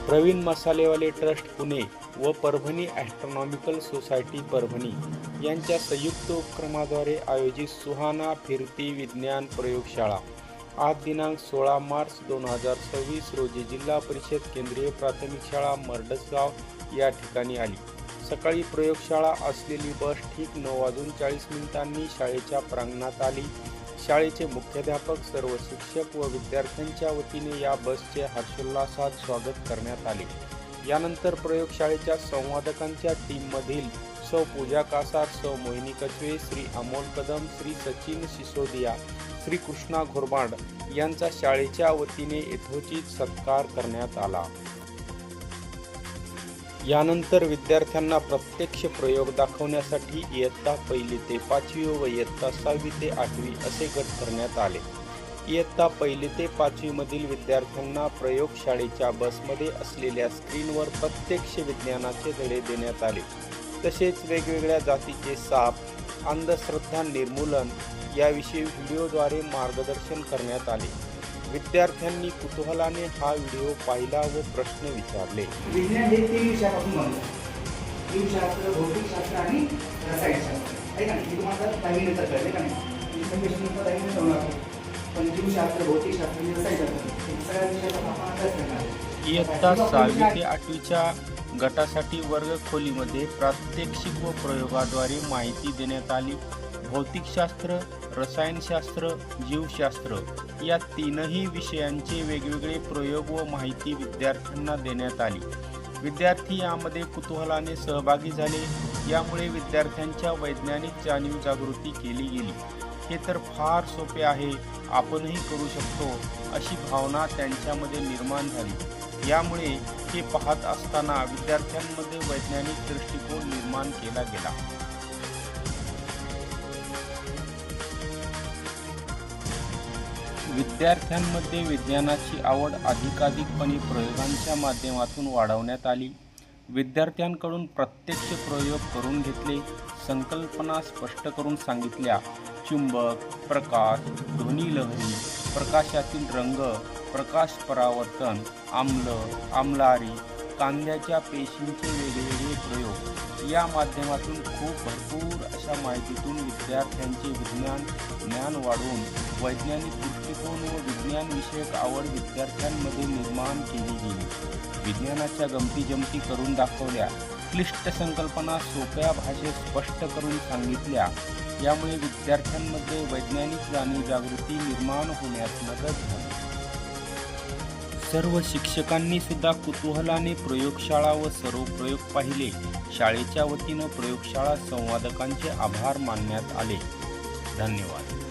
Pravin मसालेवाले trust Pune व Parbhani astronomical society Parbhani यांच्या संयुक्त उपक्रमाद्वारे आयोजित सुहाना फिरती विज्ञान प्रयोगशाळा आज दिनांक 16 मार्च 2026 रोजी जिल्हा परिषद केंद्रीय प्राथमिक शाळा मरडसगाव या ठिकाणी आली। सकाळी प्रयोगशाळा असलेली बस ठीक 9:40 शाळेच्या प्रांगणात आली। शाळेचे मुख्याध्यापक, सर्व शिक्षक व विद्यार्थ्यांच्या वतीने या बसचे हर्षोल्लासात स्वागत करण्यात आले। यानंतर प्रयोगशाळेच्या संवादकांच्या टीममधील सौ पूजा कासार, सौ मोहिनी कचवे, श्री अमोल कदम, श्री सचिन सिसोदिया, श्री कृष्णा घोरबाड यांचा शाळेच्या वतीने यथोचित सत्कार करण्यात आला। यानंतर विद्यार्थ्यांना प्रत्यक्ष प्रयोग दाखवण्यासाठी इयत्ता 1 ते 5वी व इयत्ता 6वी ते 8वी असे गट करण्यात आले। इयत्ता 1 ते 5वी मधील विद्यार्थ्यांना प्रयोगशाळेच्या बसमध्ये असलेल्या स्क्रीनवर प्रत्यक्ष विज्ञानाचे धडे देण्यात आले। तसेच वेगवेगळ्या जातीचे साप, अंधश्रद्धा निर्मूलन याविषयी व्हिडिओद्वारे मार्गदर्शन करण्यात आले। विद्यार्थ्यांनी कुतूहलाने हा व्हिडिओ पाहिला व प्रश्न विचारले। विज्ञान हे 3 विषयापासून बनतं। जीवशास्त्र, भौतिकशास्त्र आणि रसायनशास्त्र आहे का नाही? तुम्हाला 10वीनंतर कळले का नाही? इन्फॉर्मेशननंतर 10वीनंतर होणार, पण जीवशास्त्र, भौतिकशास्त्र आणि रसायनशास्त्र हे सगळ्या विषयाचा आपण अभ्यास करणार आहे। इयत्ता 6वी ते 8वीच्या गटासाठी वर्ग खोलीमध्ये प्रात्यक्षिक व प्रयोगाद्वारे माहिती देण्यात आली। भौतिकशास्त्र, रसायनशास्त्र, जीवशास्त्र या तीनही विषयांचे वेगवेगळे प्रयोग व माहिती विद्यार्थ्यांना देण्यात आली। विद्यार्थी यामध्ये कुतूहलाने सहभागी झाले। यामुळे विद्यार्थ्यांच्या वैज्ञानिक जाणीव जागृती केली गेली। हे तर फार सोपे आहे, आपणही करू शकतो अशी भावना त्यांच्यामध्ये निर्माण झाली। यामुळे हे पाहत असताना विद्यार्थ्यांमध्ये वैज्ञानिक दृष्टिकोन निर्माण केला गेला। विद्यार्थ्यांमध्ये विज्ञानाची आवड अधिकाधिकपणे प्रयोगांच्या माध्यमातून वाढवण्यात आली। विद्यार्थ्यांकडून प्रत्यक्ष प्रयोग करून घेतले, संकल्पना स्पष्ट करून सांगितल्या। चुंबक, प्रकाश, ध्वनी लहरी, प्रकाशातील रंग, प्रकाश परावर्तन, आम्ल, आम्लारी, कांद्याच्या पेशींचे वेगवेगळे प्रयोग या माध्यमातून खूप भरपूर अशा माहितीतून विद्यार्थ्यांचे विज्ञान ज्ञान वाढवून वैज्ञानिक दृष्टिकोन व विज्ञानविषयक आवड विद्यार्थ्यांमध्ये निर्माण केली गेली। विज्ञानाच्या गमती-जमती करून दाखवल्या, क्लिष्ट संकल्पना सोप्या भाषेत स्पष्ट करून सांगितल्या। यामुळे विद्यार्थ्यांमध्ये वैज्ञानिक जाणीव जागृती निर्माण होण्यास मदत झाली। सर्व शिक्षकांनी सुद्धा कुतूहलाने प्रयोगशाळा व सर्व प्रयोग पाहिले। शाळेच्या वतीनं प्रयोगशाळा संवादकांचे आभार मानण्यात आले। धन्यवाद।